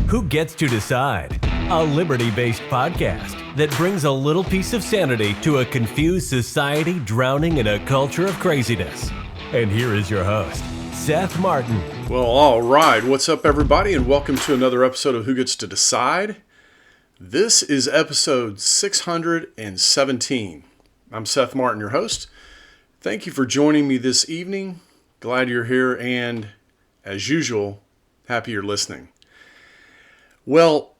Who Gets to Decide? A liberty-based podcast that brings a little piece of sanity to a confused society drowning in a culture of craziness. And here is your host, Seth Martin. Well, all right. What's up, everybody, and welcome to another episode of Who Gets to Decide. This is episode 617. I'm Seth Martin, your host. Thank you for joining me this evening. Glad you're here, and as usual, happy you're listening. Well,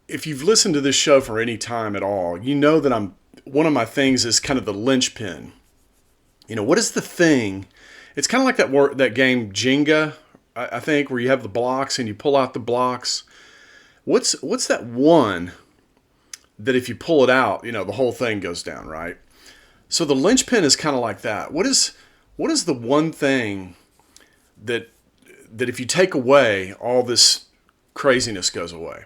if you've listened to this show for any time at all, you know that one of my things is kind of the linchpin. You know, what is the thing? It's kind of like that game Jenga, I think, where you have the blocks and you pull out the blocks. What's that one that if you pull it out, you know, the whole thing goes down, right? So the linchpin is kind of like that. What is the one thing that if you take away, all this craziness goes away?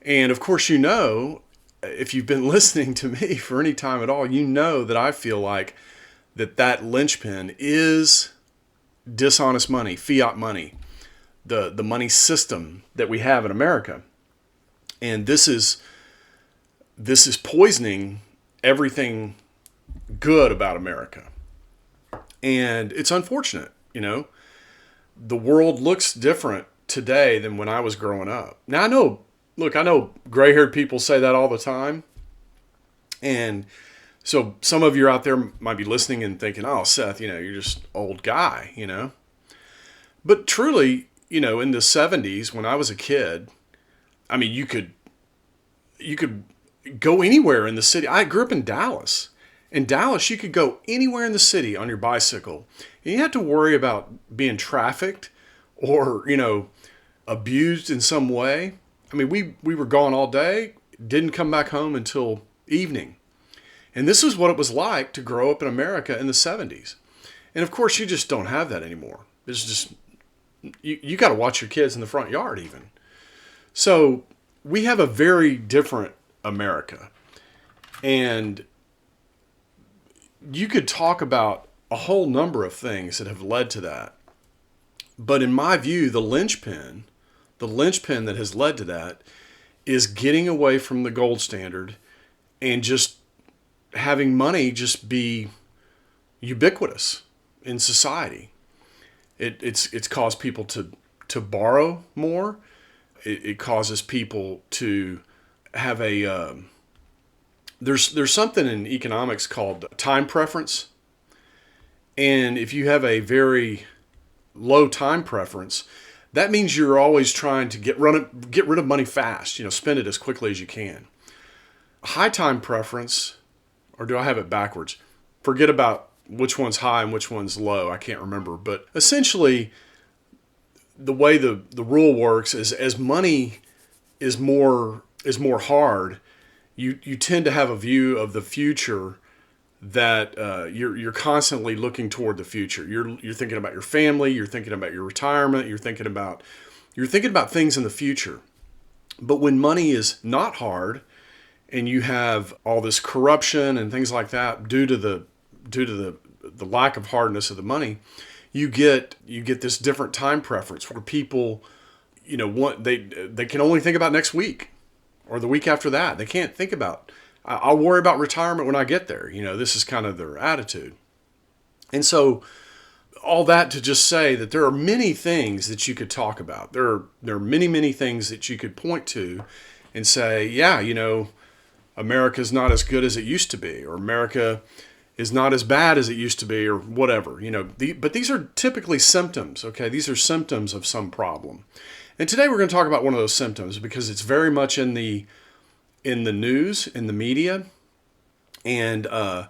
And of course, you know, if you've been listening to me for any time at all, you know that I feel like that linchpin is dishonest money, fiat money, the money system that we have in America. And this is poisoning everything good about America. And it's unfortunate, you know. The world looks different today than when I was growing up. Now, I know gray-haired people say that all the time. And so some of you out there might be listening and thinking, oh, Seth, you know, you're just old guy, you know. But truly, you know, in the 70s when I was a kid, I mean, you could go anywhere in the city. I grew up in Dallas. In Dallas, you could go anywhere in the city on your bicycle. And you had to worry about being trafficked or, you know, abused in some way. I mean, we were gone all day, didn't come back home until evening. And this is what it was like to grow up in America in the 70s. And of course, you just don't have that anymore. It's just, you got to watch your kids in the front yard even. So we have a very different America. And you could talk about a whole number of things that have led to that. But in my view, the linchpin that has led to that is getting away from the gold standard and just having money just be ubiquitous in society. It's caused people to borrow more. It causes people to have there's something in economics called time preference. And if you have a very low time preference, that means you're always trying to get rid of money fast, you know, spend it as quickly as you can. High time preference, or do I have it backwards? Forget about which one's high and which one's low. I can't remember. But essentially, the way the rule works is as money is more hard, you tend to have a view of the future that you're constantly looking toward the future. You're thinking about your family, you're thinking about your retirement, you're thinking about things in the future. But when money is not hard, and you have all this corruption and things like that due to the lack of hardness of the money, you get this different time preference where people, you know, they can only think about next week or the week after that. They can't think about, I'll worry about retirement when I get there. You know, this is kind of their attitude. And so all that to just say that there are many things that you could talk about. There are many, many things that you could point to and say, yeah, you know, America's not as good as it used to be, or America is not as bad as it used to be, or whatever, you know. But these are typically symptoms, okay? These are symptoms of some problem. And today we're going to talk about one of those symptoms because it's very much in the news, in the media. And the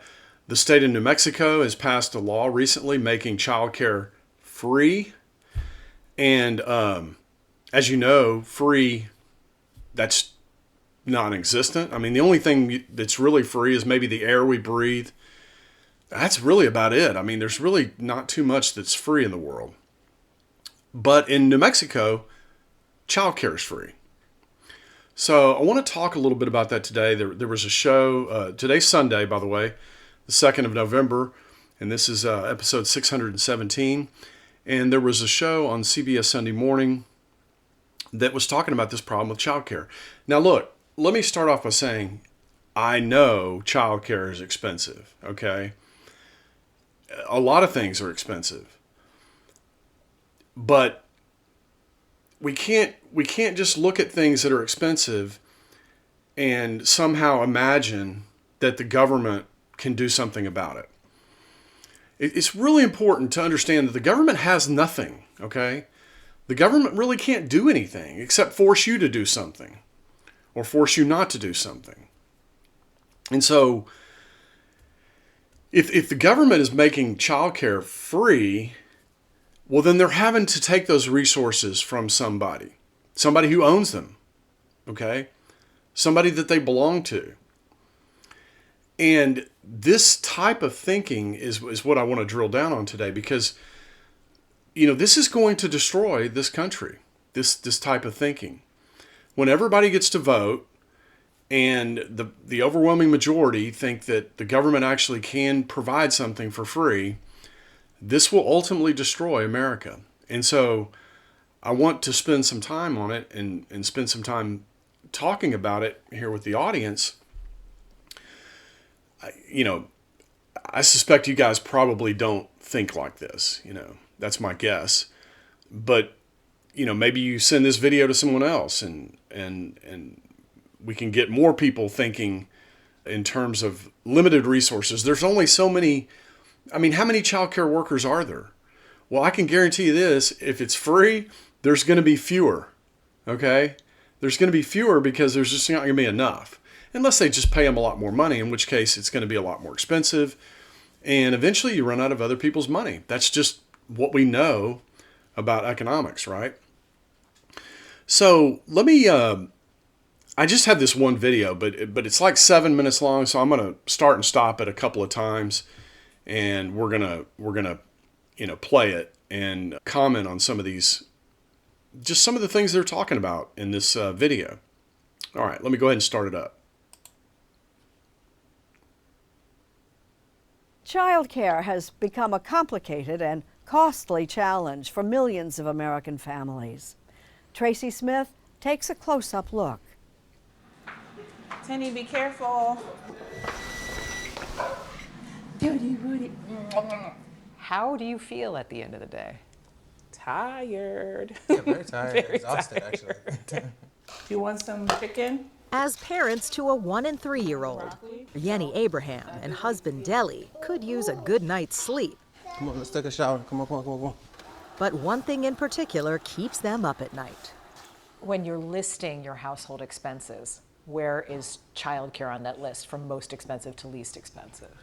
state of New Mexico has passed a law recently making childcare free. And as you know, free, that's non-existent. I mean, the only thing that's really free is maybe the air we breathe. That's really about it. I mean, there's really not too much that's free in the world. But in New Mexico, childcare is free. So I want to talk a little bit about that today. There was a show, today's Sunday, by the way, the 2nd of November, and this is episode 617. And there was a show on CBS Sunday Morning that was talking about this problem with childcare. Now, look, let me start off by saying I know childcare is expensive, okay? A lot of things are expensive. But we can't just look at things that are expensive and somehow imagine that the government can do something about it. It's really important to understand that the government has nothing, okay? The government really can't do anything except force you to do something or force you not to do something. And so if the government is making childcare free, well, then they're having to take those resources from somebody who owns them, okay? Somebody that they belong to. And this type of thinking is what I want to drill down on today, because, this is going to destroy this country, this type of thinking. When everybody gets to vote and the overwhelming majority think that the government actually can provide something for free, this will ultimately destroy America. And so I want to spend some time on it and spend some time talking about it here with the audience. I suspect you guys probably don't think like this. That's my guess. But, maybe you send this video to someone else and we can get more people thinking in terms of limited resources. There's only so many. How many childcare workers are there? Well, I can guarantee you this: if it's free, there's going to be fewer. Okay? There's going to be fewer because there's just not going to be enough. Unless they just pay them a lot more money, in which case it's going to be a lot more expensive. And eventually you run out of other people's money. That's just what we know about economics, right? So let me, I just had this one video, but it's like 7 minutes long. So I'm going to start and stop it a couple of times. And we're going to play it and comment on some of these, just some of the things they're talking about in this video. All right, let me go ahead and start it up. Childcare has become a complicated and costly challenge for millions of American families. Tracy Smith takes a close-up look. Tenny, be careful. How do you feel at the end of the day? Tired. Yeah, very tired. Very Exhausted, tired. actually. Do you want some chicken? As parents to a 1- and 3-year-old, Yenny Abraham and husband Deli could use a good night's sleep. Come on, let's take a shower. Come on. But one thing in particular keeps them up at night. When you're listing your household expenses, where is childcare on that list from most expensive to least expensive?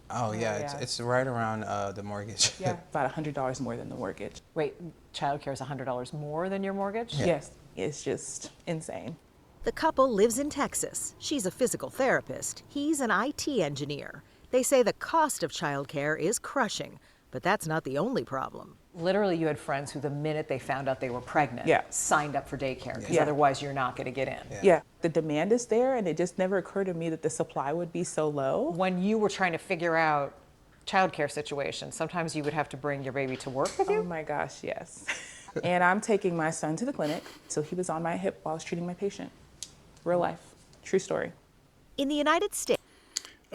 Oh, yeah, yeah. It's right around the mortgage. Yeah, about $100 more than the mortgage. Wait, childcare is $100 more than your mortgage? Yeah. Yes, it's just insane. The couple lives in Texas. She's a physical therapist. He's an IT engineer. They say the cost of childcare is crushing, but that's not the only problem. Literally, you had friends who, the minute they found out they were pregnant, Yeah. signed up for daycare, because Yeah. otherwise you're not going to get in. Yeah, the demand is there, and it just never occurred to me that the supply would be so low. When you were trying to figure out childcare situations, sometimes you would have to bring your baby to work with you? Oh my gosh, yes. And I'm taking my son to the clinic, so he was on my hip while I was treating my patient. Real life, true story. In the United States,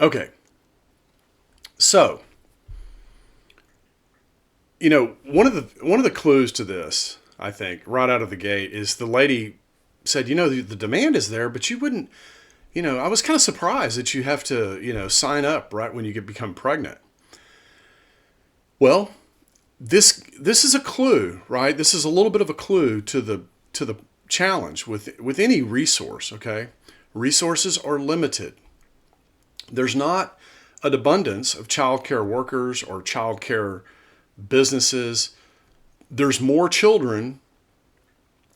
Okay. So, one of the clues to this, I think, right out of the gate, is the lady said, the demand is there, but you wouldn't, I was kind of surprised that you have to, sign up right when you become pregnant. Well, this is a clue, right? This is a little bit of a clue to the challenge with any resource, okay? Resources are limited. There's not an abundance of childcare workers or childcare businesses. There's more children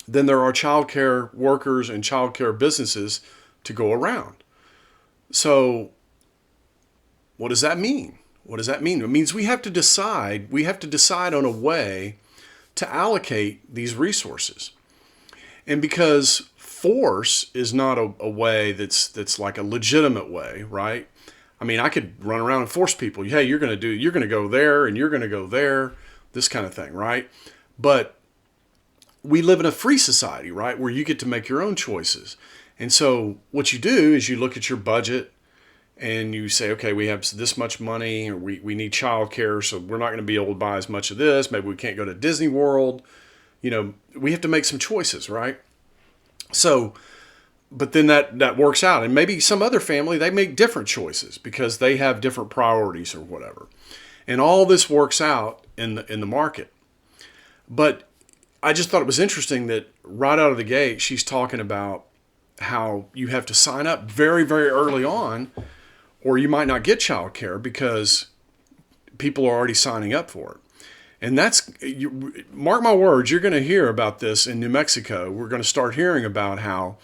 than there are childcare workers and childcare businesses to go around. So what does that mean? What does that mean? It means we have to decide on a way to allocate these resources. And because force is not a way that's like a legitimate way, right? I could run around and force people, hey, you're going to go there and you're going to go there, this kind of thing, right? But we live in a free society, right, where you get to make your own choices. And so what you do is you look at your budget and you say, okay, we have this much money, or we need childcare, so we're not going to be able to buy as much of this. Maybe we can't go to Disney World. We have to make some choices, right? So, but then that works out. And maybe some other family, they make different choices because they have different priorities or whatever. And all this works out in the market. But I just thought it was interesting that right out of the gate, she's talking about how you have to sign up very, very early on, or you might not get childcare because people are already signing up for it. And mark my words, you're going to hear about this in New Mexico. We're going to start hearing about how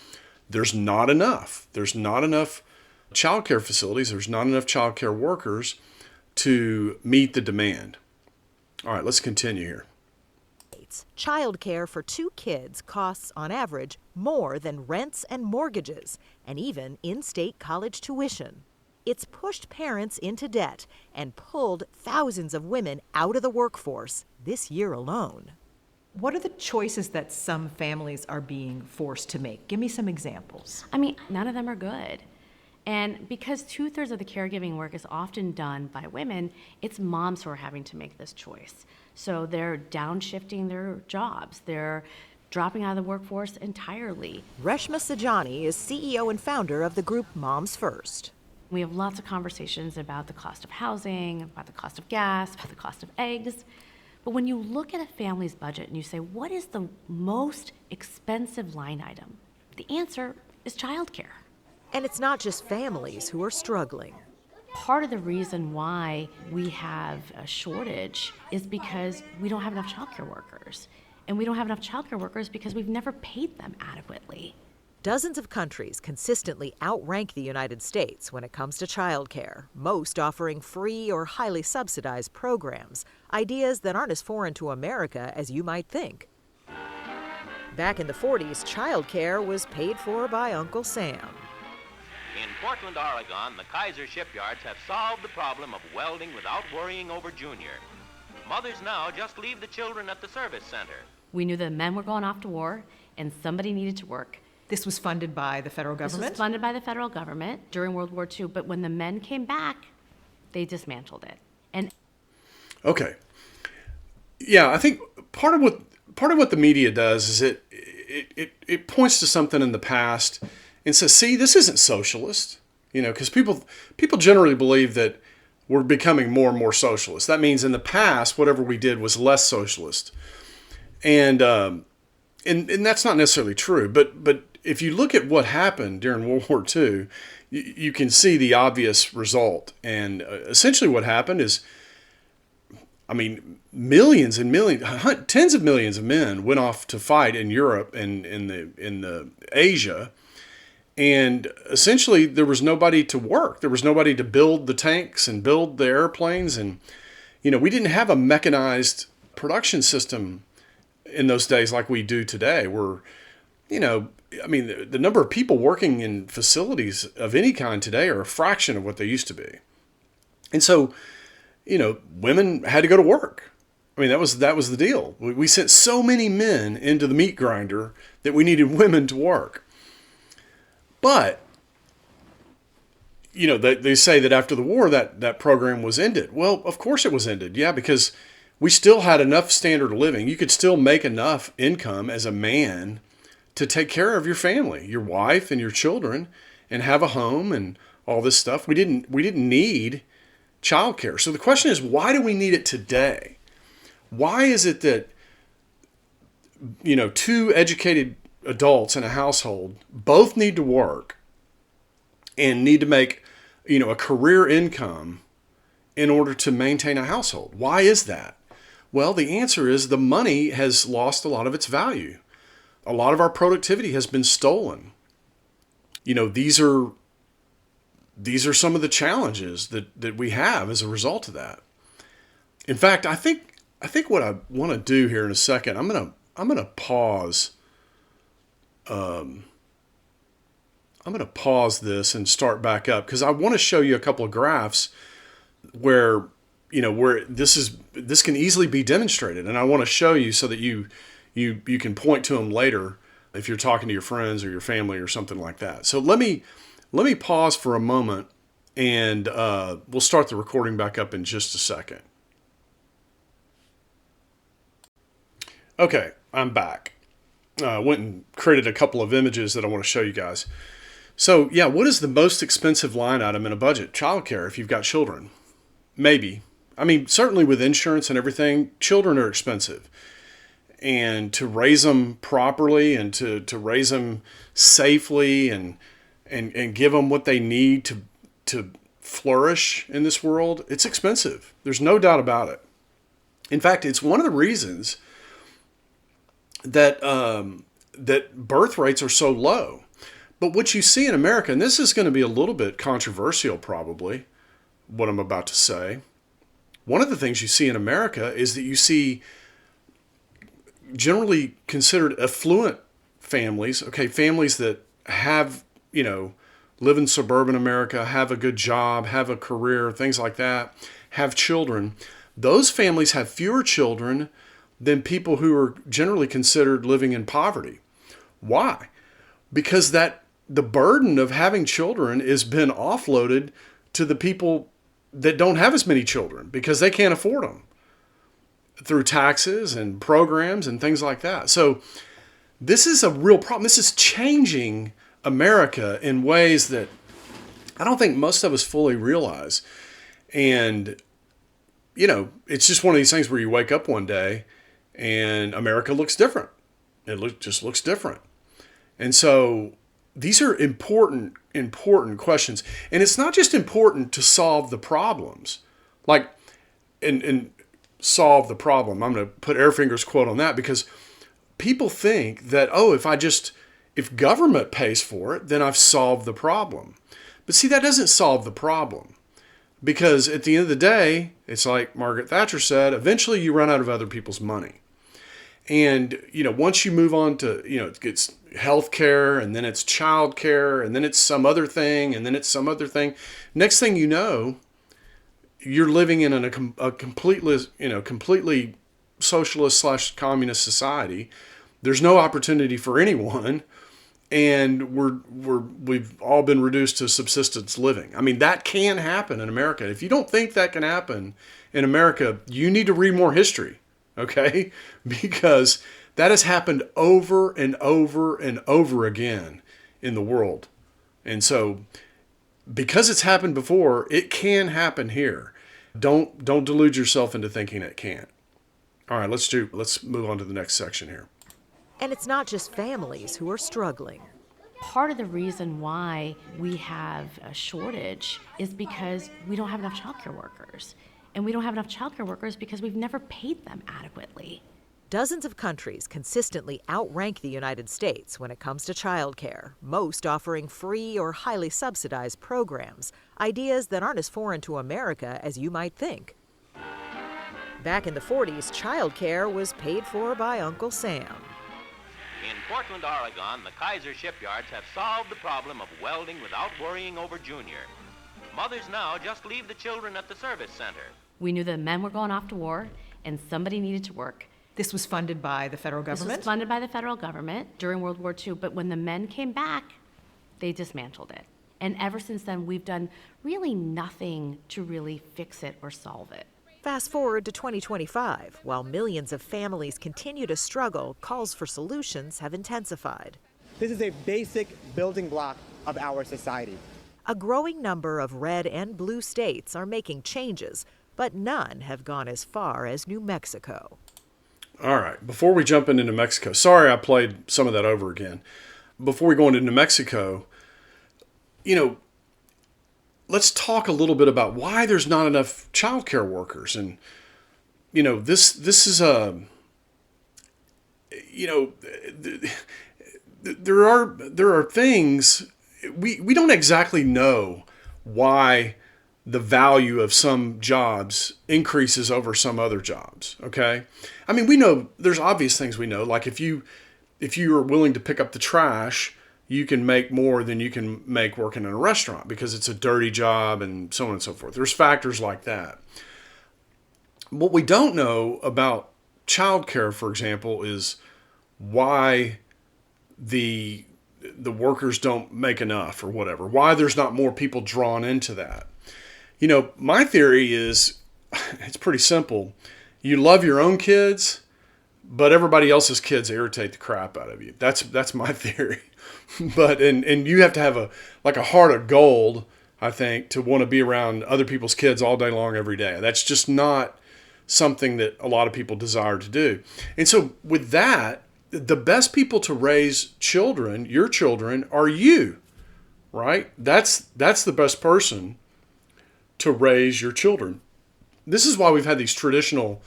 there's not enough. There's not enough childcare facilities. There's not enough childcare workers to meet the demand. All right, let's continue here. Childcare for 2 kids costs, on average, more than rents and mortgages, and even in-state college tuition. It's pushed parents into debt and pulled thousands of women out of the workforce this year alone. What are the choices that some families are being forced to make? Give me some examples. I mean, none of them are good. And because 2/3 of the caregiving work is often done by women, it's moms who are having to make this choice. So they're downshifting their jobs. They're dropping out of the workforce entirely. Reshma Sajani is CEO and founder of the group Moms First. We have lots of conversations about the cost of housing, about the cost of gas, about the cost of eggs. But when you look at a family's budget and you say, what is the most expensive line item? The answer is childcare. And it's not just families who are struggling. Part of the reason why we have a shortage is because we don't have enough childcare workers. And we don't have enough childcare workers because we've never paid them adequately. Dozens of countries consistently outrank the United States when it comes to childcare, most offering free or highly subsidized programs, ideas that aren't as foreign to America as you might think. Back in the 40s, childcare was paid for by Uncle Sam. In Portland, Oregon, the Kaiser shipyards have solved the problem of welding without worrying over Junior. Mothers now just leave the children at the service center. We knew that men were going off to war and somebody needed to work. This was funded by the federal government? This was funded by the federal government during World War II, but when the men came back, they dismantled it. And okay. Yeah, I think part of what the media does is it points to something in the past and says, see, this isn't socialist, because people generally believe that we're becoming more and more socialist. That means in the past, whatever we did was less socialist. And that's not necessarily true, but if you look at what happened during World War II, you can see the obvious result. And essentially what happened is, millions and millions, tens of millions of men went off to fight in Europe and in the Asia. And essentially there was nobody to work. There was nobody to build the tanks and build the airplanes. And, we didn't have a mechanized production system in those days like we do today. The number of people working in facilities of any kind today are a fraction of what they used to be. And so, women had to go to work. That was the deal. We sent so many men into the meat grinder that we needed women to work. But, they say that after the war that program was ended. Well, of course it was ended. Yeah, because we still had enough standard of living. You could still make enough income as a man to take care of your family, your wife and your children, and have a home and all this stuff. We didn't need childcare. So the question is, why do we need it today? Why is it that, 2 educated adults in a household both need to work and need to make, a career income in order to maintain a household? Why is that? Well, the answer is the money has lost a lot of its value. A lot of our productivity has been stolen. These are some of the challenges that we have as a result of that. In fact, I think what I want to do here in a second, I'm gonna pause. I'm gonna pause this and start back up because I want to show you a couple of graphs where this can easily be demonstrated, and I want to show you so that you you can point to them later if you're talking to your friends or your family or something like that. So let me pause for a moment, and we'll start the recording back up in just a second. Okay, I'm back. Went and created a couple of images that I want to show you guys. So yeah, what is the most expensive line item in a budget? Childcare, if you've got children. Maybe. I mean, certainly with insurance and everything, children are expensive. And to raise them properly and to raise them safely and give them what they need to flourish in this world, it's expensive. There's no doubt about it. In fact, it's one of the reasons that birth rates are so low. But what you see in America, and this is going to be a little bit controversial probably, what I'm about to say. One of the things you see in America is that you see generally considered affluent families, okay, families that have, live in suburban America, have a good job, have a career, things like that, have children. Those families have fewer children than people who are generally considered living in poverty. Why? Because the burden of having children has been offloaded to the people that don't have as many children because they can't afford them through taxes and programs and things like that. So this is a real problem. This is changing America in ways that I don't think most of us fully realize. And, it's just one of these things where you wake up one day and America looks different. It just looks different. And so these are important questions. And it's not just important to solve the problems. And solve the problem. I'm going to put Airfinger's quote on that because people think that, if government pays for it, then I've solved the problem. But see, that doesn't solve the problem. Because at the end of the day, it's like Margaret Thatcher said, eventually you run out of other people's money. And, once you move on to, it's healthcare, and then it's childcare, and then it's some other thing, and then it's some other thing. Next thing you know, you're living in a completely socialist / communist society. There's no opportunity for anyone. And we've all been reduced to subsistence living. I mean, that can happen in America. If you don't think that can happen in America, you need to read more history, okay? Because that has happened over and over and over again in the world. And so, because it's happened before, it can happen here. Don't delude yourself into thinking it can't. All right, let's move on to the next section here. And it's not just families who are struggling. Part of the reason why we have a shortage is because we don't have enough childcare workers. And we don't have enough childcare workers because we've never paid them adequately. Dozens of countries consistently outrank the United States when it comes to childcare, most offering free or highly subsidized programs, ideas that aren't as foreign to America as you might think. Back in the 40s, childcare was paid for by Uncle Sam. In Portland, Oregon, the Kaiser shipyards have solved the problem of welding without worrying over Junior. Mothers now just leave the children at the service center. We knew that men were going off to war and somebody needed to work. This was funded by the federal government? This was funded by the federal government during World War II, but when the men came back, they dismantled it. And ever since then, we've done really nothing to really fix it or solve it. Fast forward to 2025, while millions of families continue to struggle, calls for solutions have intensified. This is a basic building block of our society. A growing number of red and blue states are making changes, but none have gone as far as New Mexico. All right, before we jump into New Mexico, sorry I played some of that over again. Before we go into New Mexico, let's talk a little bit about why there's not enough childcare workers. And, this is there are things, we don't exactly know why the value of some jobs increases over some other jobs, okay? I mean, we know there's obvious things we know, like if you are willing to pick up the trash, you can make more than you can make working in a restaurant because it's a dirty job and so on and so forth. There's factors like that. What we don't know about childcare, for example, is why the workers don't make enough or whatever, why there's not more people drawn into that. You know, my theory is it's pretty simple. You love your own kids, but everybody else's kids irritate the crap out of you. That's my theory. But and you have to have a heart of gold, I think, to want to be around other people's kids all day long every day. That's just not something that a lot of people desire to do. And so with that, the best people to raise children, your children, are you, right? That's the best person to raise your children. This is why we've had these traditional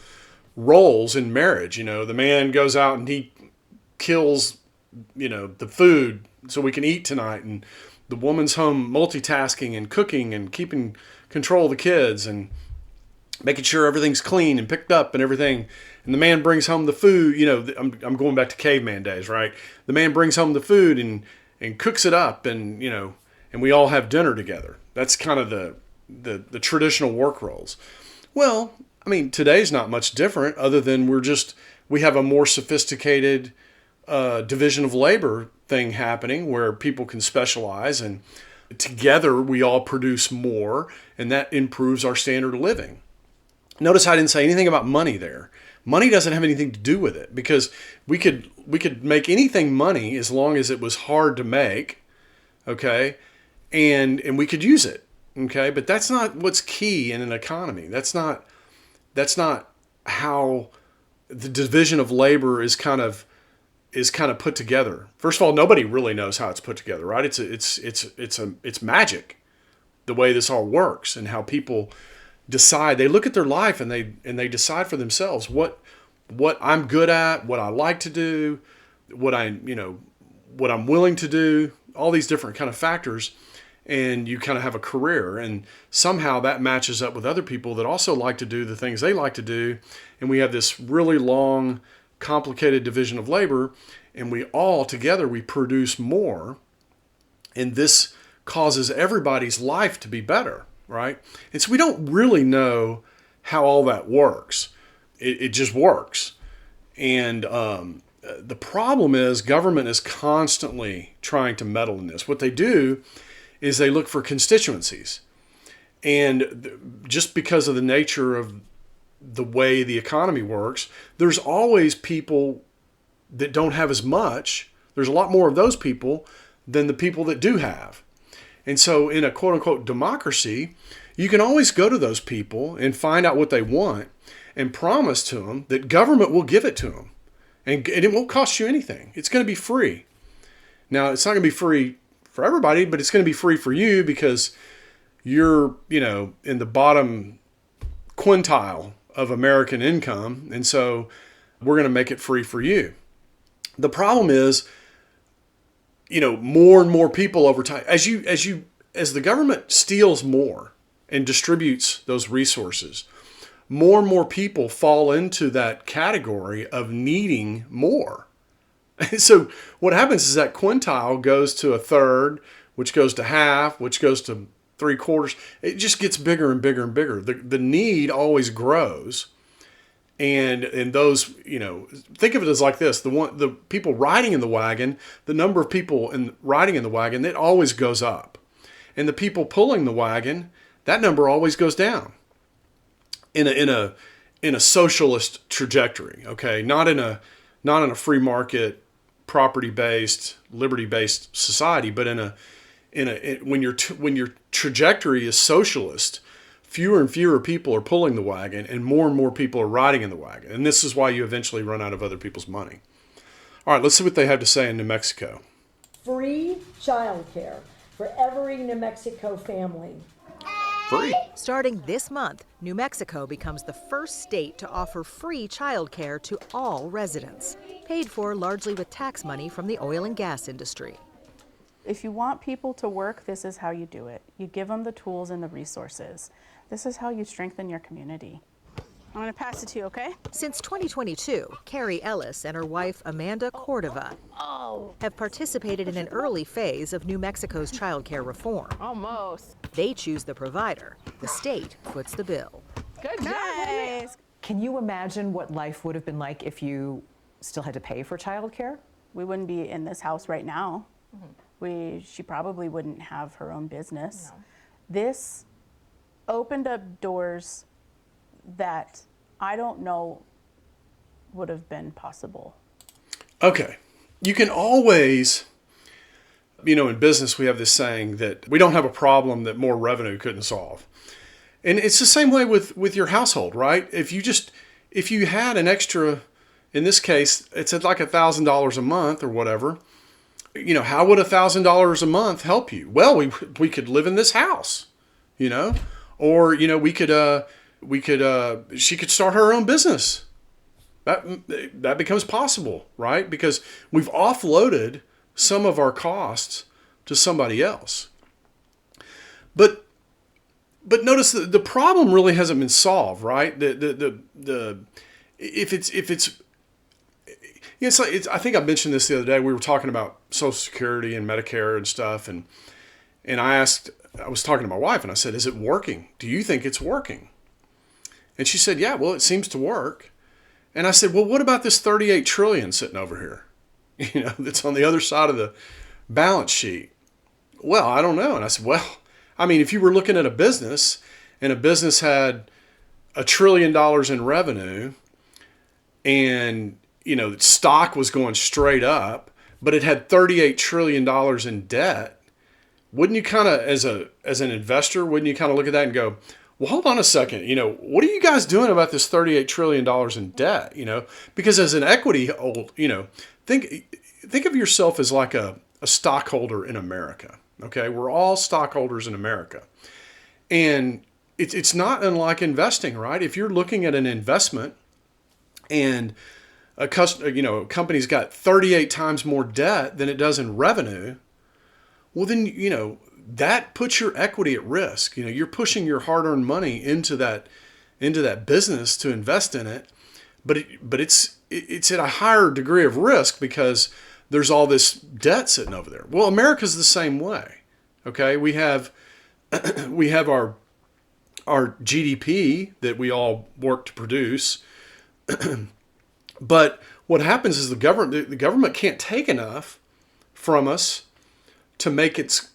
roles in marriage. You know, the man goes out and he kills, you know, the food so we can eat tonight, and the woman's home multitasking and cooking and keeping control of the kids and making sure everything's clean and picked up and everything. And the man brings home the food. You know, I'm going back to caveman days, right? The man brings home the food and cooks it up, and, you know, and we all have dinner together. That's kind of the traditional work roles. Well, I mean, today's not much different, other than we have a more sophisticated division of labor thing happening where people can specialize, and together we all produce more, and that improves our standard of living. Notice I didn't say anything about money there. Money doesn't have anything to do with it, because we could make anything money as long as it was hard to make, okay? And we could use it, okay? But that's not what's key in an economy. That's not how the division of labor is kind of put together. First of all, nobody really knows how it's put together, right? It's magic, the way this all works, and how people decide. They look at their life and they decide for themselves what I'm good at, what I like to do, what I'm willing to do, all these different kind of factors, and you kind of have a career, and somehow that matches up with other people that also like to do the things they like to do, and we have this really long, complicated division of labor, and we all together we produce more, and this causes everybody's life to be better, right? And so we don't really know how all that works. It just works. And the problem is government is constantly trying to meddle in this. What they do is they look for constituencies. And just because of the nature of the way the economy works, there's always people that don't have as much. There's a lot more of those people than the people that do have. And so in a quote unquote democracy, you can always go to those people and find out what they want and promise to them that government will give it to them. And it won't cost you anything. It's going to be free. Now, it's not going to be free for everybody, but it's going to be free for you because you're, in the bottom quintile of American income. And so we're going to make it free for you. The problem is, more and more people over time, as the government steals more and distributes those resources, more and more people fall into that category of needing more. And so what happens is that quintile goes to a third, which goes to half, which goes to 3/4. It just gets bigger and bigger and bigger. The need always grows. And those, think of it as like this: the people riding in the wagon, the number of people riding in the wagon, it always goes up, and the people pulling the wagon, that number always goes down. In a socialist trajectory, okay, not in a free market, property-based, liberty-based society, but when your trajectory is socialist, fewer and fewer people are pulling the wagon and more people are riding in the wagon. And this is why you eventually run out of other people's money. All right, let's see what they have to say in New Mexico. Free childcare for every New Mexico family. Free. Starting this month, New Mexico becomes the first state to offer free childcare to all residents, paid for largely with tax money from the oil and gas industry. If you want people to work, this is how you do it. You give them the tools and the resources. This is how you strengthen your community. I'm going to pass it to you, okay? Since 2022, Carrie Ellis and her wife Amanda Cordova have participated in an early phase of New Mexico's childcare reform. Almost. They choose the provider. The state foots the bill. Good job. Nice. Can you imagine what life would have been like if you still had to pay for childcare? We wouldn't be in this house right now. She probably wouldn't have her own business. No. This opened up doors that I don't know would have been possible. Okay. You can always, in business we have this saying that we don't have a problem that more revenue couldn't solve. And it's the same way with your household, right? If you had an extra, in this case, it's like $1,000 a month or whatever, how would $1,000 a month help you? Well, we could live in this house, or, she could start her own business. That becomes possible, right? Because we've offloaded some of our costs to somebody else. But notice the problem really hasn't been solved, right? I think I mentioned this the other day. We were talking about Social Security and Medicare and stuff, and I was talking to my wife and I said, "Is it working? Do you think it's working?" And she said, "Yeah, well, it seems to work." And I said, "Well, what about this 38 trillion sitting over here? That's on the other side of the balance sheet." "Well, I don't know." And I said, "Well, I mean, if you were looking at a business and a business had $1 trillion in revenue and, stock was going straight up, but it had $38 trillion in debt, wouldn't you kind of, as an investor, wouldn't you kind of look at that and go, well, hold on a second, what are you guys doing about this $38 trillion in debt? Because as an equity hold, think of yourself as like a stockholder in America. Okay, we're all stockholders in America. And it's not unlike investing, right? If you're looking at an investment and a company's got 38 times more debt than it does in revenue, well then, that puts your equity at risk. You're pushing your hard-earned money into that business to invest in it, but it's at a higher degree of risk because there's all this debt sitting over there. Well, America's the same way. Okay, we have our GDP that we all work to produce, but what happens is the government can't take enough from us to make its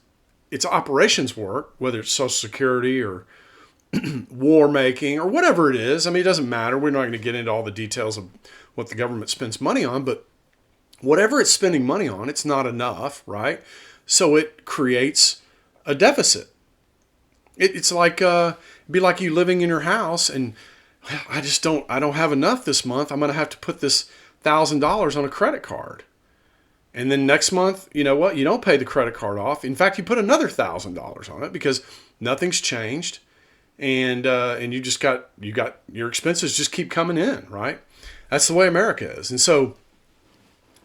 operations work, whether it's Social Security or war making or whatever it is. I mean, it doesn't matter. We're not going to get into all the details of what the government spends money on, but whatever it's spending money on, it's not enough, right? So it creates a deficit. It's like, it'd be like you living in your house and I don't have enough this month. I'm going to have to put this $1,000 on a credit card. And then next month, you know what? You don't pay the credit card off. In fact, you put another $1,000 on it because nothing's changed, and you got your expenses just keep coming in, right? That's the way America is. And so,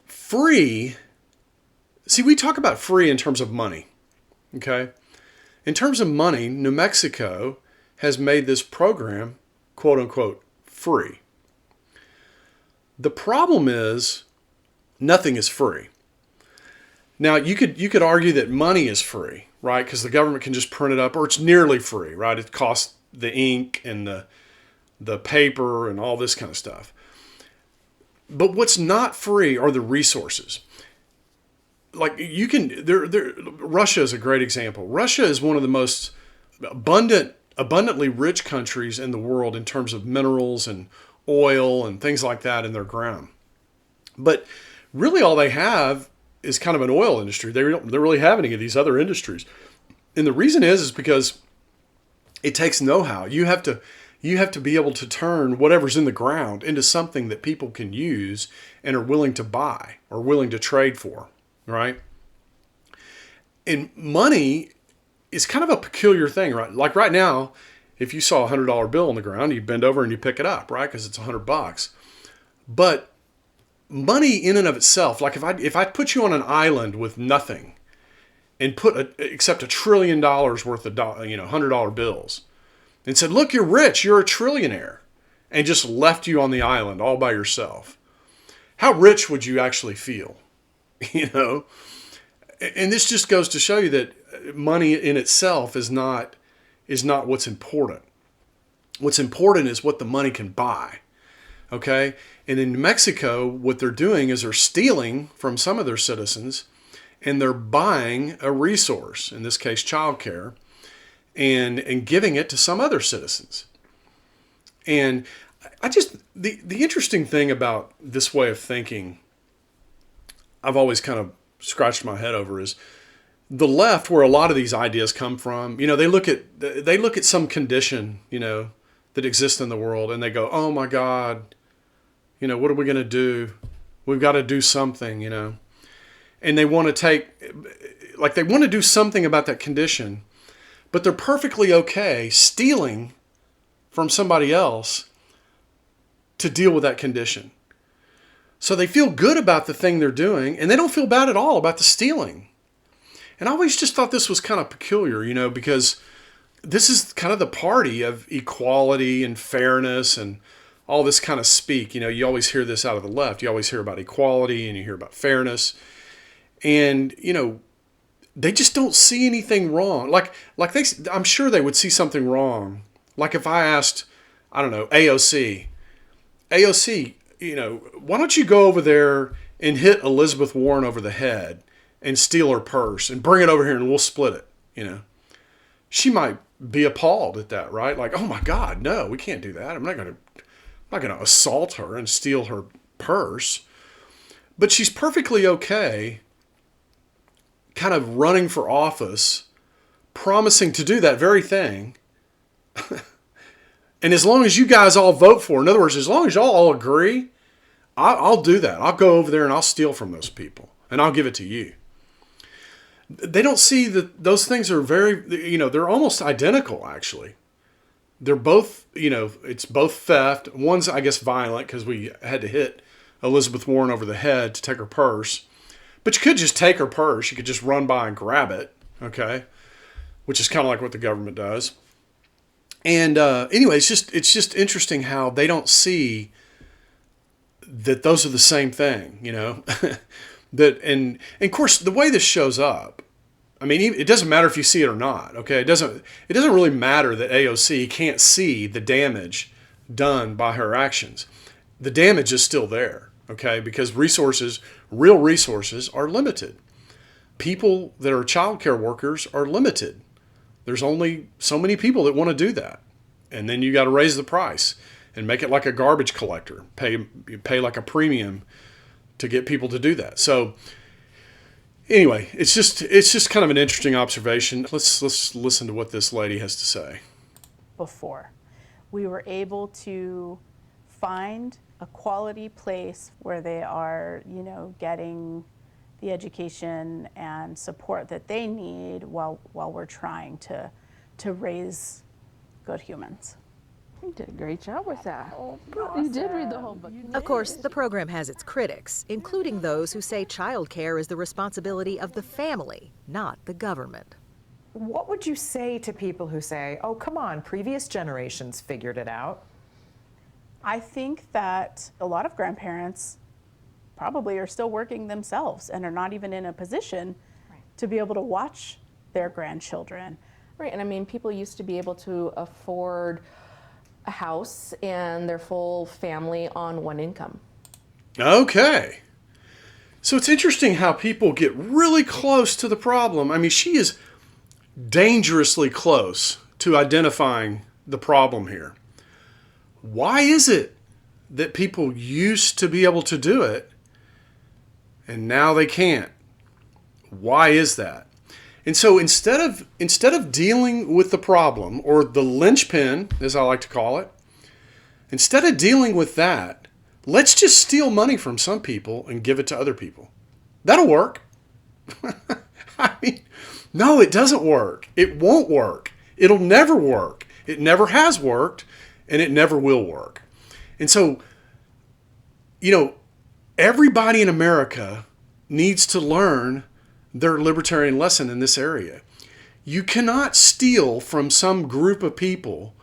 free. See, we talk about free in terms of money, okay? In terms of money, New Mexico has made this program, quote unquote, free. The problem is, nothing is free. Now, you could argue that money is free, right? Because the government can just print it up, or it's nearly free, right? It costs the ink and the paper and all this kind of stuff. But what's not free are the resources. Like Russia is a great example. Russia is one of the most abundantly rich countries in the world in terms of minerals and oil and things like that in their ground. But really all they have is kind of an oil industry. They don't really have any of these other industries. And the reason is because it takes know-how. You have to be able to turn whatever's in the ground into something that people can use and are willing to buy or willing to trade for, right? And money is kind of a peculiar thing, right? Like right now, if you saw a $100 bill on the ground, you'd bend over and you pick it up, right? Because it's $100. But money in and of itself, like if I put you on an island with nothing and except $1 trillion worth of $100 bills and said, look, you're rich, you're a trillionaire, and just left you on the island all by yourself, how rich would you actually feel? And this just goes to show you that money in itself is not what's important. What's important is what the money can buy. Okay? And in New Mexico, what they're doing is they're stealing from some of their citizens and they're buying a resource, in this case, childcare, and giving it to some other citizens. And the interesting thing about this way of thinking, I've always kind of scratched my head over, is the left, where a lot of these ideas come from. They look at some condition, that exists in the world, and they go, "Oh my God, what are we going to do? We've got to do something, And they want to do something about that condition, but they're perfectly okay stealing from somebody else to deal with that condition. So they feel good about the thing they're doing, and they don't feel bad at all about the stealing. And I always just thought this was kind of peculiar, because this is kind of the party of equality and fairness and all this kind of speak. You always hear this out of the left. You always hear about equality and you hear about fairness. And, they just don't see anything wrong. I'm sure they would see something wrong. Like if I asked, I don't know, AOC, why don't you go over there and hit Elizabeth Warren over the head and steal her purse and bring it over here and we'll split it, She might be appalled at that, right? Like, oh my God, no, we can't do that. I'm not going to assault her and steal her purse. But she's perfectly okay kind of running for office, promising to do that very thing. And as long as you guys all vote for it, in other words, as long as y'all all agree, I'll do that. I'll go over there and I'll steal from those people and I'll give it to you. They don't see that those things are they're almost identical, actually. They're both, it's both theft. One's, I guess, violent because we had to hit Elizabeth Warren over the head to take her purse. But you could just take her purse. You could just run by and grab it, okay? Which is kind of like what the government does. And anyway, it's just interesting how they don't see that those are the same thing, that and of course the way this shows up, I mean, it doesn't matter if you see it or not, okay? It doesn't really matter that AOC can't see the damage done by her actions. The damage is still there, okay? Because real resources are limited. People that are childcare workers are limited. There's only so many people that want to do that. And then you got to raise the price and make it like a garbage collector. Pay like a premium to get people to do that. So anyway, it's just kind of an interesting observation. Let's listen to what this lady has to say. Before, we were able to find a quality place where they are, getting the education and support that they need while we're trying to raise good humans. You did a great job with that. You did read the whole book. Of course, the program has its critics, including those who say childcare is the responsibility of the family, not the government. What would you say to people who say, oh, come on, previous generations figured it out? I think that a lot of grandparents probably are still working themselves and are not even in a position to be able to watch their grandchildren. Right, and I mean, people used to be able to afford a house and their full family on one income. Okay. So it's interesting how people get really close to the problem. I mean, she is dangerously close to identifying the problem here. Why is it that people used to be able to do it and now they can't? Why is that? And so instead of dealing with the problem, or the linchpin, as I like to call it, instead of dealing with that, let's just steal money from some people and give it to other people. That'll work. I mean, no, it doesn't work. It won't work. It'll never work. It never has worked, and it never will work. And so, everybody in America needs to learn their libertarian lesson in this area. You cannot steal from some group of people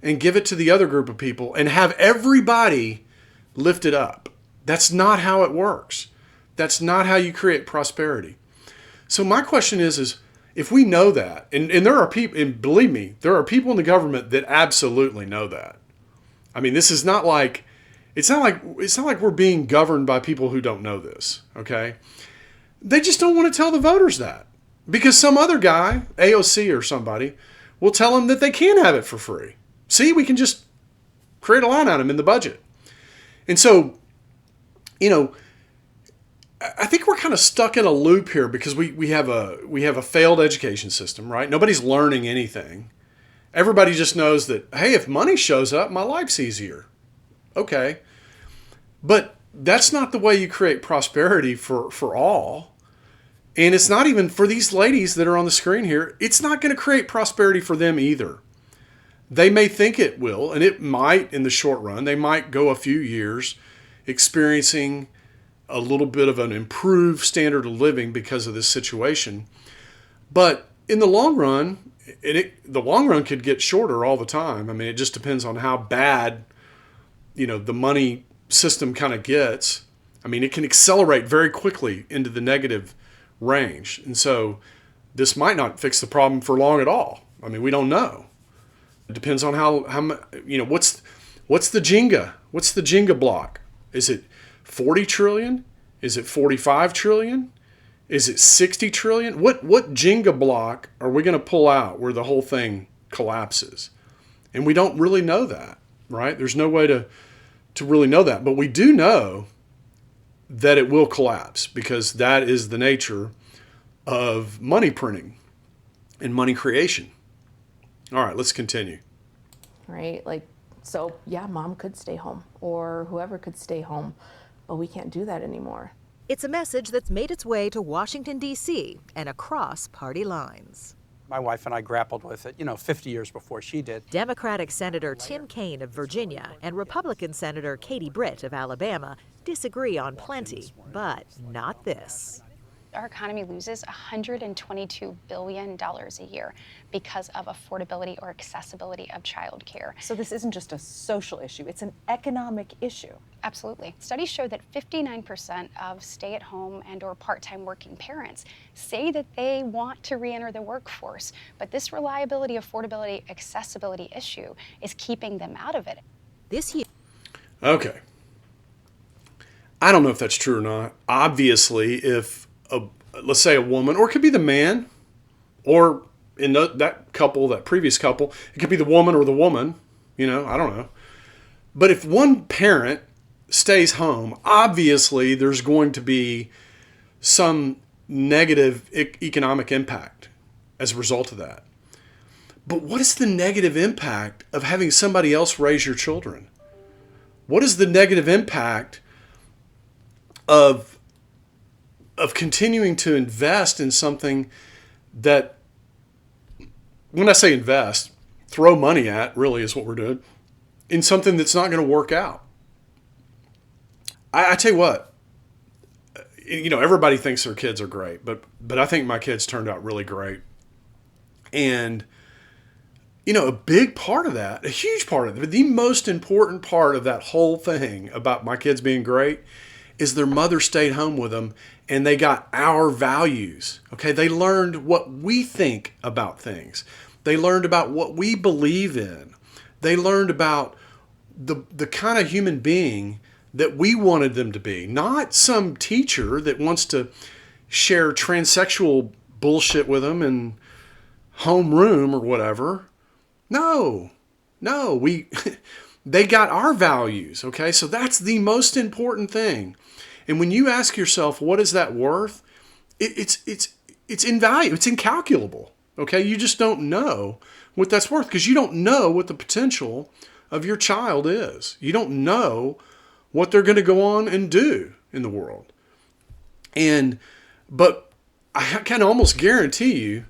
and give it to the other group of people and have everybody lifted up. That's not how it works. That's not how you create prosperity. So my question is if we know that, and there are people, and believe me, there are people in the government that absolutely know that. I mean, this is not like It's not like we're being governed by people who don't know this, okay? They just don't want to tell the voters that because some other guy, AOC or somebody, will tell them that they can have it for free. See, we can just create a line item in the budget. And so, I think we're kind of stuck in a loop here because we have a failed education system, right? Nobody's learning anything. Everybody just knows that, hey, if money shows up, my life's easier. Okay. But that's not the way you create prosperity for all. And it's not even for these ladies that are on the screen here. It's not going to create prosperity for them either. They may think it will, and it might in the short run. They might go a few years experiencing a little bit of an improved standard of living because of this situation. But in the long run, the long run could get shorter all the time. I mean, it just depends on how bad, the money system kind of gets. I mean, it can accelerate very quickly into the negative range. And so this might not fix the problem for long at all. I mean, we don't know. It depends on how what's the Jenga? What's the Jenga block? Is it 40 trillion? Is it 45 trillion? Is it 60 trillion? What Jenga block are we going to pull out where the whole thing collapses? And we don't really know that, right? There's no way to really know that. But we do know that it will collapse because that is the nature of money printing and money creation. All right, let's continue. Right? So yeah, mom could stay home or whoever could stay home, but we can't do that anymore. It's a message that's made its way to Washington, D.C. and across party lines. My wife and I grappled with it, 50 years before she did. Democratic Senator Tim Kaine of Virginia and Republican Senator Katie Britt of Alabama disagree on plenty, but not this. Our economy loses $122 billion a year because of affordability or accessibility of childcare. So this isn't just a social issue, it's an economic issue. Absolutely. Studies show that 59% of stay-at-home and or part-time working parents say that they want to re-enter the workforce, but this reliability, affordability, accessibility issue is keeping them out of it. This year. Okay. I don't know if that's true or not. Obviously, if let's say a woman, or it could be the man, or in that previous couple, it could be the woman or the woman, I don't know. But if one parent stays home, obviously there's going to be some negative economic impact as a result of that. But what is the negative impact of having somebody else raise your children? What is the negative impact of continuing to invest in something that, when I say invest, throw money at, really is what we're doing, in something that's not going to work out? I tell you what, everybody thinks their kids are great, but I think my kids turned out really great. And, a big part of that, a huge part of it, the most important part of that whole thing about my kids being great is their mother stayed home with them and they got our values. Okay, they learned what we think about things. They learned about what we believe in. They learned about the kind of human being that we wanted them to be, not some teacher that wants to share transsexual bullshit with them in homeroom or whatever. No, they got our values. Okay, so that's the most important thing. And when you ask yourself, what is that worth? It's invaluable. It's incalculable. Okay, you just don't know what that's worth because you don't know what the potential of your child is. You don't know what they're going to go on and do in the world. But I can almost guarantee you,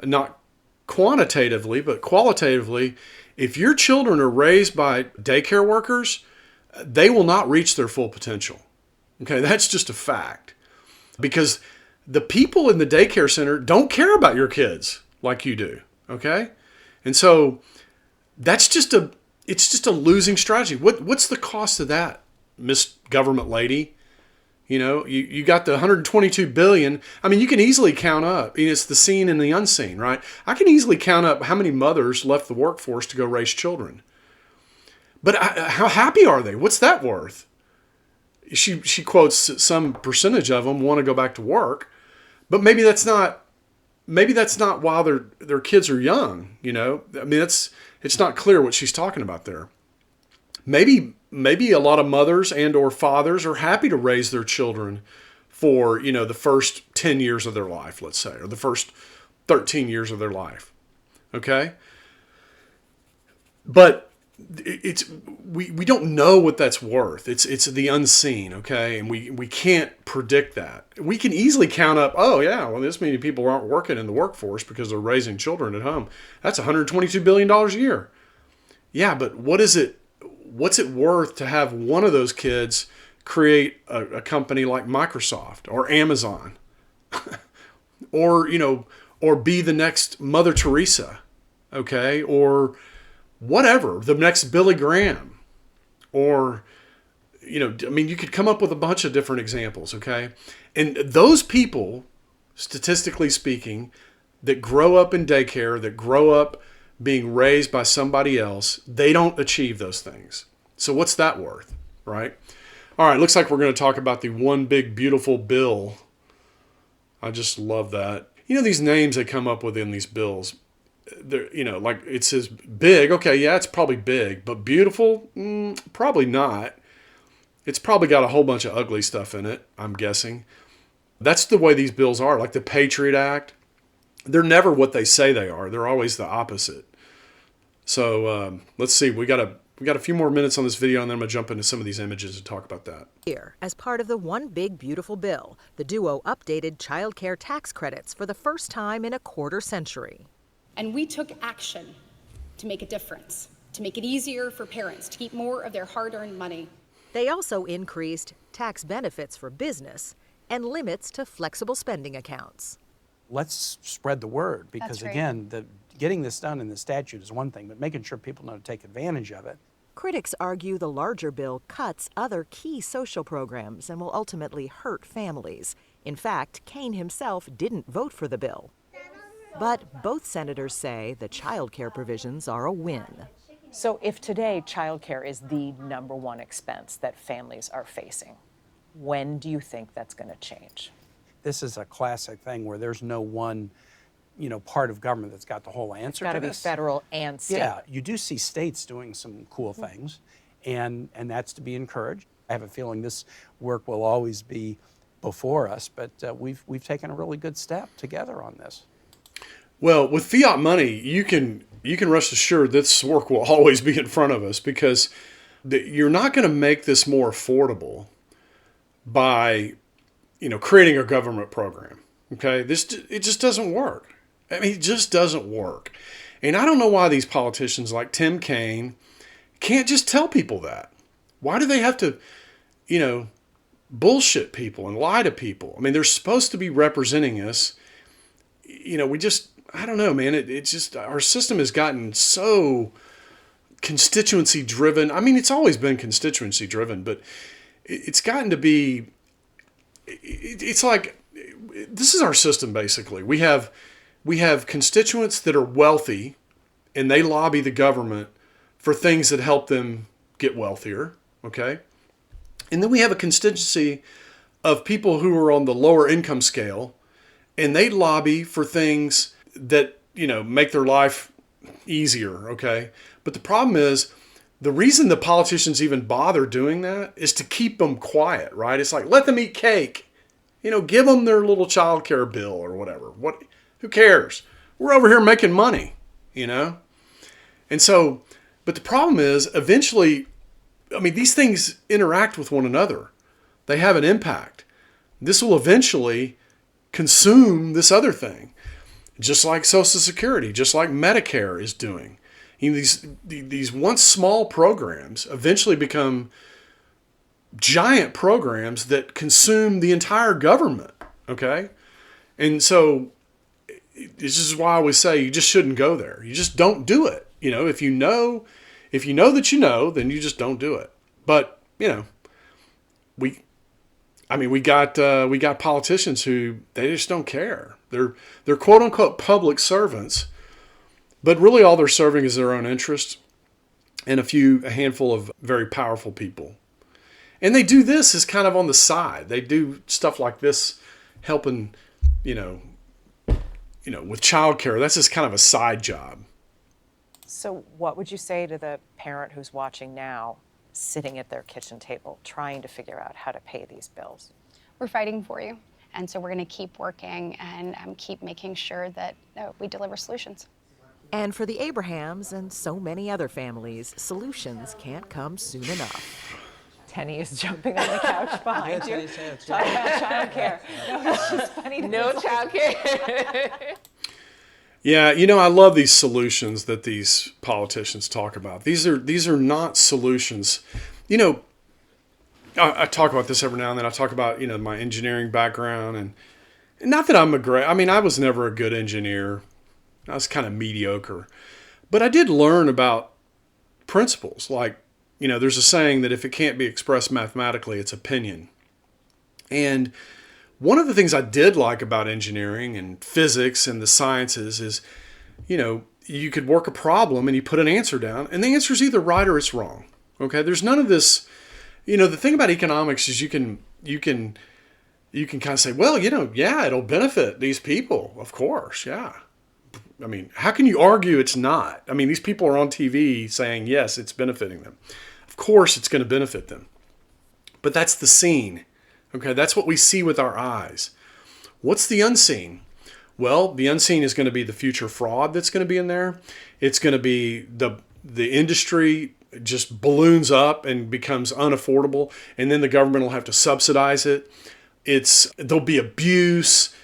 not quantitatively, but qualitatively, if your children are raised by daycare workers, they will not reach their full potential. Okay, that's just a fact. Because the people in the daycare center don't care about your kids like you do. Okay? And so it's just a losing strategy. What's the cost of that, Miss Government Lady? You got the 122 billion. I mean, you can easily count up. It's the seen and the unseen, right? I can easily count up how many mothers left the workforce to go raise children. But how happy are they? What's that worth? She quotes some percentage of them want to go back to work, but maybe that's not while their kids are young. I mean, it's not clear what she's talking about there. Maybe a lot of mothers and or fathers are happy to raise their children for, the first 10 years of their life, let's say, or the first 13 years of their life. Okay? But we don't know what that's worth. It's the unseen, okay? And we can't predict that. We can easily count up, oh yeah, well, this many people aren't working in the workforce because they're raising children at home. That's $122 billion a year. Yeah, but what's it worth to have one of those kids create a company like Microsoft or Amazon or be the next Mother Teresa, okay? Or whatever, the next Billy Graham, or, I mean, you could come up with a bunch of different examples, okay? And those people, statistically speaking, that grow up in daycare, that grow up being raised by somebody else, they don't achieve those things. So what's that worth, right? All right, looks like we're going to talk about the One Big Beautiful Bill. I just love that. These names they come up with in these bills, they're, like it says big. Okay, yeah, it's probably big, but beautiful? Probably not. It's probably got a whole bunch of ugly stuff in it, I'm guessing. That's the way these bills are. Like the Patriot Act, they're never what they say they are. They're always the opposite. So let's see. We got a few more minutes on this video, and then I'm going to jump into some of these images and talk about that. Here, as part of the One Big Beautiful Bill, the duo updated child care tax credits for the first time in a quarter century. And we took action to make a difference, to make it easier for parents to keep more of their hard-earned money. They also increased tax benefits for business and limits to flexible spending accounts. Let's spread the word, because That's right. again, getting this done in the statute is one thing, but making sure people know to take advantage of it. Critics argue the larger bill cuts other key social programs and will ultimately hurt families. In fact, Kaine himself didn't vote for the bill. But both senators say the child care provisions are a win. So if today child care is the #1 expense that families are facing, when do you think that's going to change? This is a classic thing where there's no one, part of government that's got the whole answer It's got to be federal and state. Yeah, you do see states doing some cool things, and that's to be encouraged. I have a feeling this work will always be before us, but we've taken a really good step together on this. Well, with fiat money, you can rest assured this work will always be in front of us, because you're not going to make this more affordable by, creating a government program. Okay, it just doesn't work. I mean, it just doesn't work. And I don't know why these politicians like Tim Kaine can't just tell people that. Why do they have to, bullshit people and lie to people? I mean, they're supposed to be representing us. I don't know, man. It's just, our system has gotten so constituency driven. I mean, it's always been constituency driven, but it's gotten to be, it's like, this is our system basically. We have constituents that are wealthy, and they lobby the government for things that help them get wealthier, okay? And then we have a constituency of people who are on the lower income scale, and they lobby for things that, make their life easier, okay? But the problem is, the reason the politicians even bother doing that is to keep them quiet, right? It's like, let them eat cake. Give them their little child care bill or whatever. Who cares? We're over here making money, And so, but the problem is, eventually, I mean, these things interact with one another. They have an impact. This will eventually consume this other thing, just like Social Security, just like Medicare is doing. These once small programs eventually become giant programs that consume the entire government, okay? And so this is why I always say you just shouldn't go there. You just don't do it. If you know that then you just don't do it. But, we got politicians who, they just don't care. They're quote unquote public servants, but really all they're serving is their own interest. and a handful of very powerful people. And they do this as kind of on the side. They do stuff like this, helping, with childcare. That's just kind of a side job. So what would you say to the parent who's watching now, sitting at their kitchen table, trying to figure out how to pay these bills? We're fighting for you. And so we're going to keep working and keep making sure that we deliver solutions. And for the Abrahams and so many other families, solutions can't come soon enough. Tenny is jumping on the couch behind you. Talking about childcare. No, it's just funny. No childcare. Yeah, I love these solutions that these politicians talk about. These are not solutions. I talk about this every now and then. I talk about, my engineering background, and not that I was never a good engineer. I was kind of mediocre. But I did learn about principles. Like, there's a saying that if it can't be expressed mathematically, it's opinion. And one of the things I did like about engineering and physics and the sciences is, you could work a problem and you put an answer down, and the answer is either right or it's wrong. Okay? There's none of this. The thing about economics is you can kind of say, well, yeah, it'll benefit these people, of course, yeah. I mean, how can you argue it's not? I mean, these people are on TV saying, yes, it's benefiting them. Of course it's going to benefit them. But that's the seen. Okay, that's what we see with our eyes. What's the unseen? Well, the unseen is going to be the future fraud that's going to be in there. It's going to be the industry just balloons up and becomes unaffordable, and then the government will have to subsidize it. There'll be abuse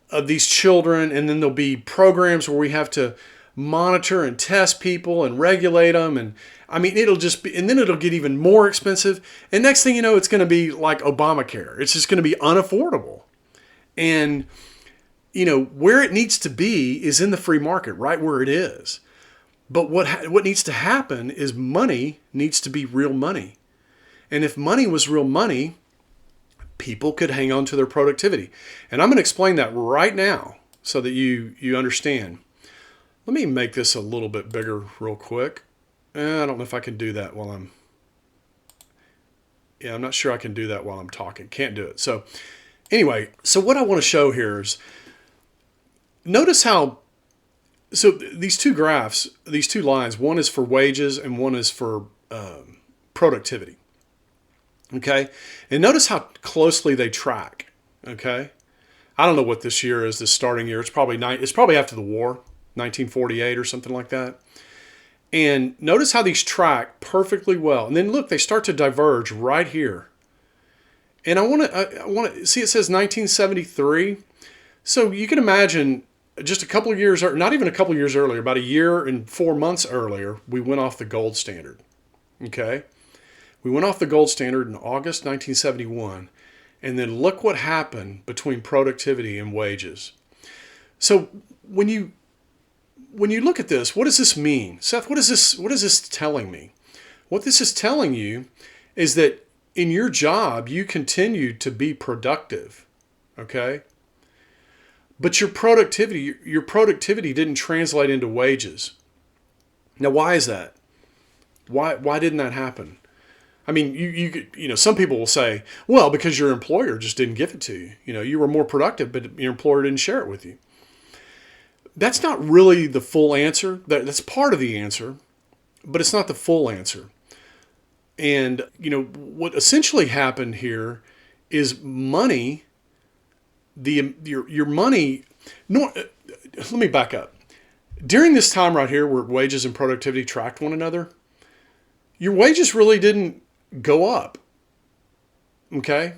of these children, and then there'll be programs where we have to monitor and test people and regulate them, and it'll just be, and then it'll get even more expensive, and next thing you know, it's going to be like Obamacare. It's just going to be unaffordable. And where it needs to be is in the free market, right where it is. But what needs to happen is money needs to be real money. And if money was real money, people could hang on to their productivity. And I'm going to explain that right now so that you understand. Let me make this a little bit bigger real quick. I don't know if I can do that while I'm not sure I can do that while I'm talking. Can't do it. So anyway, what I want to show here is, notice how, so these two graphs, these two lines, one is for wages and one is for productivity. Okay? And notice how closely they track. Okay? I don't know what this year is, this starting year. It's probably after the war, 1948 or something like that. And notice how these track perfectly well. And then look, they start to diverge right here. And I want to see, it says 1973. So you can imagine just a couple of years, or not even a couple of years earlier, about a year and 4 months earlier, we went off the gold standard. Okay? We went off the gold standard in August 1971. And then look what happened between productivity and wages. So when you look at this, what does this mean? Seth, what is this telling me? What this is telling you is that in your job, you continue to be productive. Okay? But your productivity didn't translate into wages. Now, why is that? Why didn't that happen? I mean, some people will say, well, because your employer just didn't give it to you. You were more productive, but your employer didn't share it with you. That's not really the full answer. That's part of the answer, but it's not the full answer. And, what essentially happened here is money, your money, let me back up. During this time right here where wages and productivity tracked one another, your wages really didn't go up. Okay?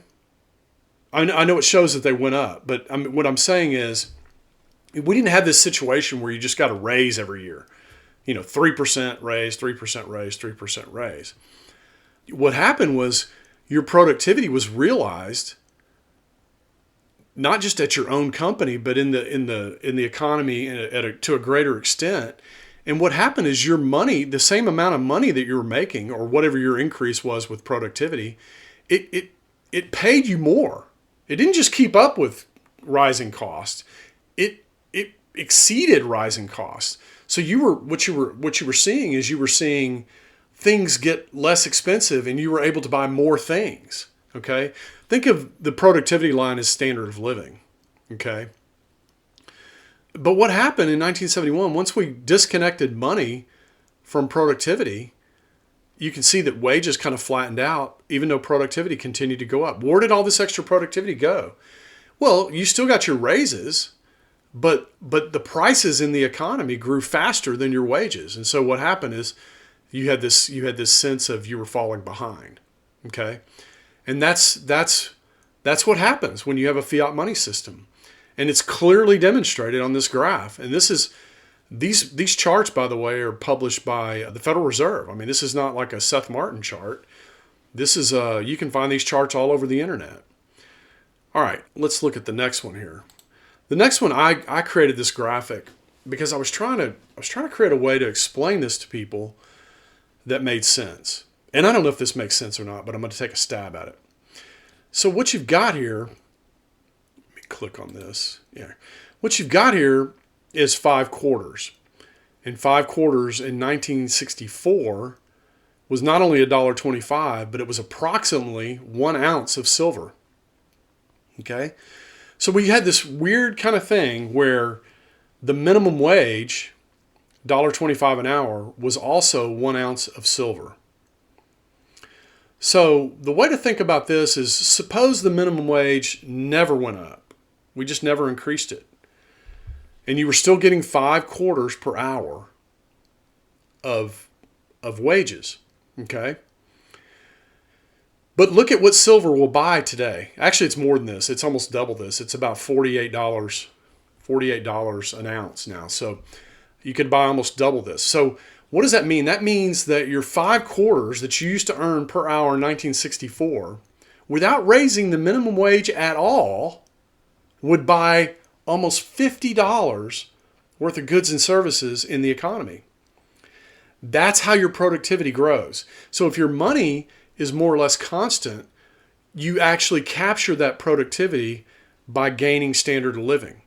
I know it shows that they went up, but what I'm saying is, we didn't have this situation where you just got a raise every year. 3% raise, 3% raise, 3% raise. What happened was your productivity was realized not just at your own company, but in the economy to a greater extent. And what happened is your money, the same amount of money that you were making, or whatever your increase was with productivity, it paid you more. It didn't just keep up with rising costs. It exceeded rising costs. So what you were seeing things get less expensive and you were able to buy more things. Okay. Think of the productivity line as standard of living. Okay. But what happened in 1971, once we disconnected money from productivity, you can see that wages kind of flattened out, even though productivity continued to go up. Where did all this extra productivity go? Well, you still got your raises, but the prices in the economy grew faster than your wages. And so what happened is you had this sense of you were falling behind. Okay? And that's what happens when you have a fiat money system. And it's clearly demonstrated on this graph. And this is these charts, by the way, are published by the Federal Reserve. I mean, this is not like a Seth Martin chart. This is you can find these charts all over the internet. All right, let's look at the next one here. The next one, I created this graphic because I was trying to create a way to explain this to people that made sense. And I don't know if this makes sense or not, but I'm going to take a stab at it. So what you've got here, let me click on this. Yeah. What you've got here is 5 quarters. And 5 quarters in 1964 was not only $1.25, but it was approximately 1 ounce of silver. Okay? So we had this weird kind of thing where the minimum wage, $1.25 an hour, was also 1 ounce of silver. So the way to think about this is, suppose the minimum wage never went up. We just never increased it. And you were still getting 5 quarters per hour of wages. Okay? But look at what silver will buy today. Actually, it's more than this. It's almost double this. It's about $48 an ounce now. So you could buy almost double this. So what does that mean? That means that your 5 quarters that you used to earn per hour in 1964, without raising the minimum wage at all, would buy almost $50 worth of goods and services in the economy. That's how your productivity grows. So if your money is more or less constant, you actually capture that productivity by gaining standard of living.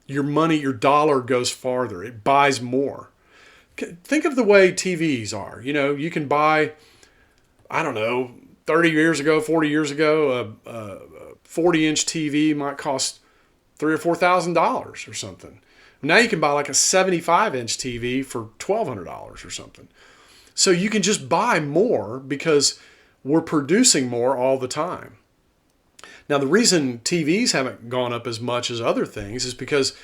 Your money, your dollar goes farther. It buys more. Think of the way TVs are. You know, you can buy, I don't know, 30 years ago, 40 years ago, a 40-inch TV might cost $3,000 or $4,000 or something. Now you can buy like a 75-inch TV for $1,200 or something. So you can just buy more because we're producing more all the time. Now, the reason TVs haven't gone up as much as other things is because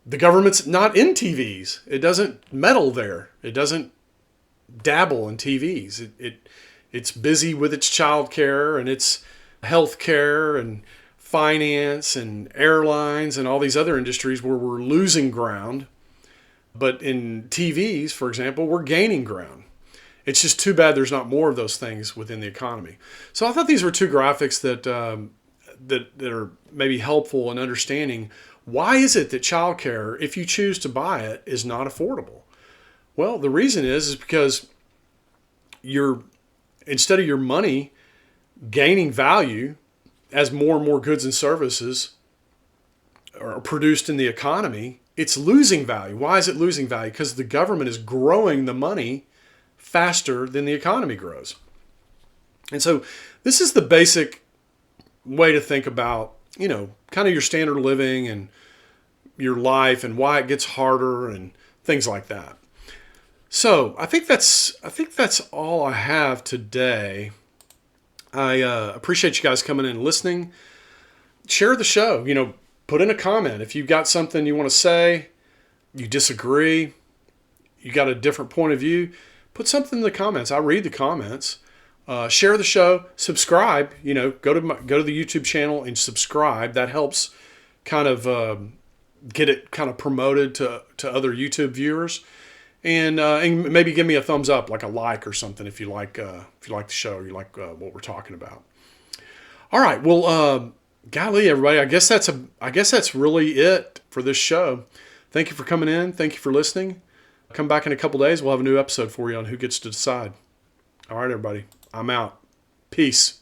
the government's not in TVs. It doesn't meddle there. It doesn't dabble in TVs. It's busy with its childcare and its healthcare and finance and airlines and all these other industries where we're losing ground. But in TVs, for example, we're gaining ground. It's just too bad there's not more of those things within the economy. So I thought these were 2 graphics that are maybe helpful in understanding why is it that childcare, if you choose to buy it, is not affordable. Well, the reason is because instead of your money gaining value as more and more goods and services are produced in the economy, it's losing value. Why is it losing value? Because the government is growing the money faster than the economy grows. And so this is the basic way to think about, you know, kind of your standard of living and your life and why it gets harder and things like that. So I think that's all I have today. I appreciate you guys coming in and listening. Share the show. You know, put in a comment if you've got something you want to say, you disagree, you got a different point of view. Put something in the comments. I read the comments. Share the show. Subscribe. You know, go to the YouTube channel and subscribe. That helps kind of get it kind of promoted to other YouTube viewers. And maybe give me a thumbs up, like a like or something, if you like the show, or you like what we're talking about. All right. Well, golly, everybody. I guess that's really it for this show. Thank you for coming in. Thank you for listening. Come back in a couple days. We'll have a new episode for you on Who Gets to Decide. All right, everybody. I'm out. Peace.